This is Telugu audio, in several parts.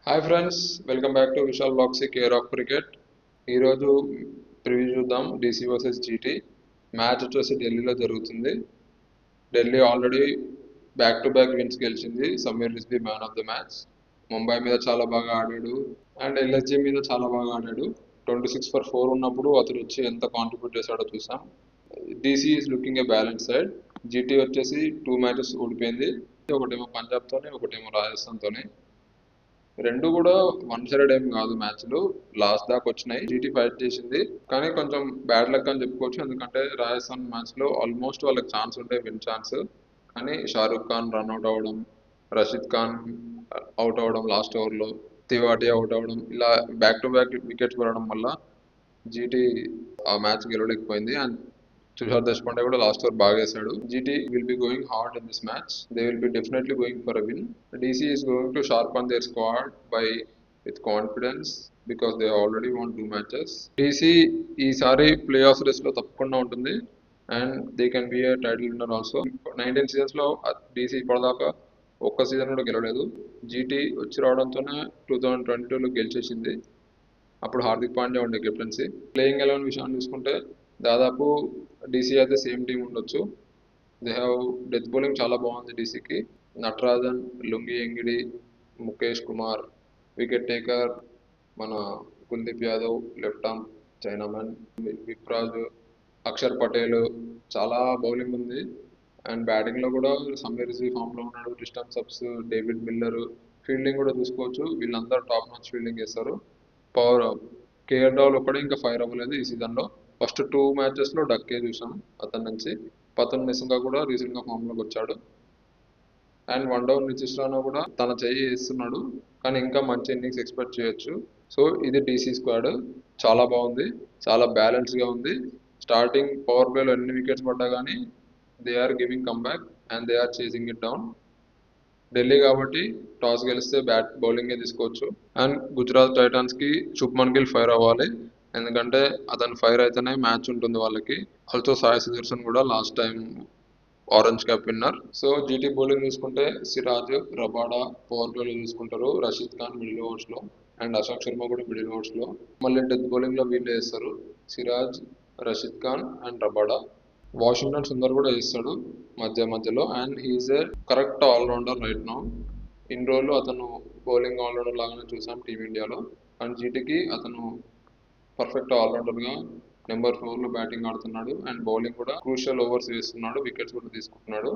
Hi friends, welcome back to Vishal Baxi care of cricket. ఈరోజు ప్రివ్యూ చూద్దాం డీసీ వర్సెస్ జీటీ. మ్యాచ్ వచ్చేసి ఢిల్లీలో జరుగుతుంది. Delhi already back to back wins గెలిచింది. Sameer Rizvi man of the match. Mumbai మీద చాలా బాగా ఆడాడు అండ్ ఎల్ఎస్జీ మీద చాలా బాగా ఆడాడు. 26 for 4 ఉన్నప్పుడు అతను వచ్చి ఎంత కాంట్రిబ్యూట్ చేశాడో చూసాం. DC is looking A balance side. GT వచ్చేసి 2 మ్యాచెస్ ఓడిపోయింది. ఒకటేమో పంజాబ్తోనే, ఒకటేమో రాజస్థాన్తోనే. రెండు కూడా వన్ సైడెడ్ ఏం కాదు, మ్యాచ్లు లాస్ట్ దాకా వచ్చినాయి. జీటీ ఫైట్ చేసింది కానీ కొంచెం బ్యాడ్ లక్ అని చెప్పుకోవచ్చు. ఎందుకంటే రాజస్థాన్ మ్యాచ్ లో ఆల్మోస్ట్ వాళ్ళకి ఛాన్స్ ఉంటే విన్ ఛాన్స్, కానీ షారుఖ్ ఖాన్ రన్అట్ అవ్వడం, రషీద్ ఖాన్ అవుట్ అవ్వడం లాస్ట్ ఓవర్లో, తివాటి అవుట్ అవ్వడం, ఇలా బ్యాక్ టు బ్యాక్ వికెట్స్ పడడం వల్ల జీటీ ఆ మ్యాచ్ గెలవలేకపోయింది. అండ్ తుషార్ దేశపాండే కూడా లాస్ట్ ఓవర్ బాగా వేశాడు. GT will be going hard in this match. They will be definitely going for a win. DC is going to sharpen their squad by with confidence because they already won 2 matches. DC ఈసారి ప్లే ఆఫ్ రేస్ లో తప్పకుండా ఉంటుంది and they can be a title winner also. 19 seasons లో డీసీ ఇప్పటిదాకా ఒక్క సీజన్ కూడా గెలవలేదు. జీటీ వచ్చి రావడంతోనే 2022లో గెలిచేసింది. అప్పుడు హార్దిక్ పాండ్యా ఉండే కెప్టెన్సీ. ప్లేయింగ్ 11 విషయాన్ని చూసుకుంటే దాదాపు డీసీ అయితే సేమ్ టీం ఉండొచ్చు. దే హ్యావ్ డెత్ బౌలింగ్ చాలా బాగుంది డీసీకి. Natarajan, Lungi Ngidi, Mukesh Kumar, wicket taker మన Kuldeep Yadav, left arm chinaman, Vipraj, Axar Patel, చాలా బౌలింగ్ ఉంది. అండ్ బ్యాటింగ్ లో కూడా సమీర్ రిజ్వీ ఫామ్ లో ఉన్నాడు. Tristan subs, David Miller. Fielding కూడా చూసుకోవచ్చు, వీళ్ళందరూ టాప్ మ్యాచ్ ఫీల్డింగ్ చేస్తారు. పవర్ కేఎల్ రాహుల్ ఒక్కడే ఇంకా ఫైర్ అవ్వలేదు ఈ సీజన్ లో. ఫస్ట్ 2 మ్యాచెస్ లో డక్కే చూసాం అతని నుంచి. పతన్ మెస్సింగా కూడా రీసెంట్ గా ఫామ్ లోకి వచ్చాడు. And one down Nitish Rana కూడా తన చెయ్యి వేస్తున్నాడు, కానీ ఇంకా మంచి ఇన్నింగ్స్ ఎక్స్పెక్ట్ చేయొచ్చు. సో ఇది డీసీ స్క్వాడ్, చాలా బాగుంది, చాలా బ్యాలెన్స్ గా ఉంది. స్టార్టింగ్ పవర్ ప్లేలో ఎన్ని వికెట్స్ పడ్డా కానీ they are giving comeback and they are chasing it down. Delhi కాబట్టి టాస్ గెలిస్తే బౌలింగే తీసుకోవచ్చు. అండ్ గుజరాత్ టైటాన్స్ కి శుభ్మన్ గిల్ ఫైర్ అవ్వాలి, ఎందుకంటే అతను ఫైర్ అయితేనే మ్యాచ్ ఉంటుంది వాళ్ళకి. ఆల్సో సాయి సుదర్శన్ కూడా last time orange cap winner. So GT bowling చూసుకుంటే సిరాజ్, రబాడా పవర్ ప్లేలో చూసుకుంటారు, రషీద్ ఖాన్ మిడిల్ ఓవర్స్ లో అండ్ అశోక్ శర్మ కూడా మిడిల్ ఓవర్స్ లో. మళ్ళీ డెత్ బౌలింగ్ లో వీళ్ళే వేస్తారు, సిరాజ్, రషీద్ ఖాన్ అండ్ రబాడా. వాషింగ్టన్ సుందర్ కూడా వేస్తాడు మధ్య మధ్యలో. And he's a correct all-rounder right now. ఇన్ని రోజులు అతను బౌలింగ్ ఆల్రౌండర్ లాగానే చూసాం టీమిండియాలో. అండ్ జీటీకి అతను పర్ఫెక్ట్ ఆల్రౌండర్ గా నెంబర్ 4 లో బ్యాటింగ్ ఆడుతున్నాడు అండ్ బౌలింగ్ కూడా క్రూషియల్ ఓవర్స్ వేస్తున్నాడు, వికెట్స్ కూడా తీసుకుంటున్నాడు.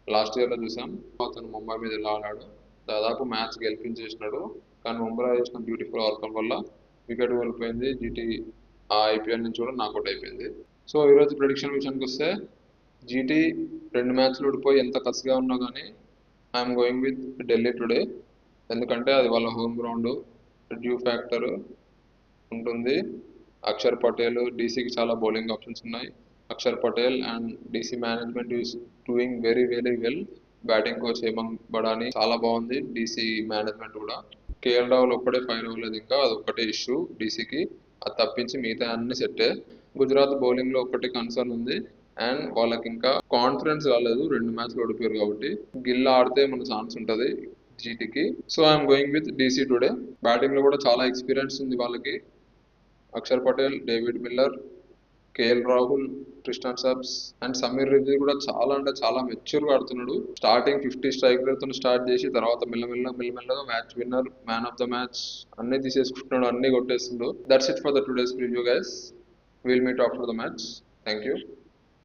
లాస్ట్ ఇయర్ లో చూసాం అతను ముంబై మీద ఎలా ఆడాడు, దాదాపు మ్యాచ్ గెలిపించేసినాడు. కానీ ముంబై చేసిన బ్యూటిఫుల్ ఆర్కర్ వల్ల వికెట్ కోల్పోయింది. జీటీ ఆ ఐపీఎల్ నుంచి కూడా నాకౌట్ అయిపోయింది. సో ఈరోజు ప్రిడిక్షన్ విషయానికి వస్తే జీటీ 2 మ్యాచ్లు ఓడిపోయి ఎంత కసిగా ఉన్నా కానీ I'm going with Delhi today. ఎందుకంటే అది వాళ్ళ హోమ్ గ్రౌండ్, డ్యూ ఫ్యాక్టర్ ఉంటుంది. అక్షర్ పటేల్, డీసీకి చాలా బౌలింగ్ ఆప్షన్స్ ఉన్నాయి. Axar Patel and DC management is doing very very well. Batting coach Hemang Badani చాలా బాగుంది. డీసీ మేనేజ్మెంట్ కూడా. కేఎల్ రాహుల్ ఒక్కడే ఫైర్ అవ్వలేదు, ఇంకా అది ఒక్కటే ఇష్యూ డీసీకి. అది తప్పించి మిగతా అన్ని సెట్టే. గుజరాత్ బౌలింగ్ లో ఒక్కటి కన్సర్న్ ఉంది అండ్ వాళ్ళకి ఇంకా కాన్ఫిడెన్స్ రాలేదు, 2 మ్యాచ్లు ఓడిపోయారు కాబట్టి. గిల్ ఆడితే మన ఛాన్స్ ఉంటది జీటీకి. So I'm going with DC today. Batting లో కూడా చాలా ఎక్స్పీరియన్స్ ఉంది వాళ్ళకి. Axar Patel, David Miller, KL Rahul, Tristan Stubbs and Sameer Rizvi కూడా చాలా అంటే చాలా మెచ్యూర్ గా ఆడుతున్నాడు. స్టార్టింగ్ 50 స్ట్రైక్ రేట్ తో స్టార్ట్ చేసి తర్వాత మెల్లమెల్లగా match winner, man of the match అన్ని తీసేసుకుంటున్నాడు, అన్ని కొట్టేస్తున్నాడు. That's it for the today's preview guys. Will meet after the match. Thank you.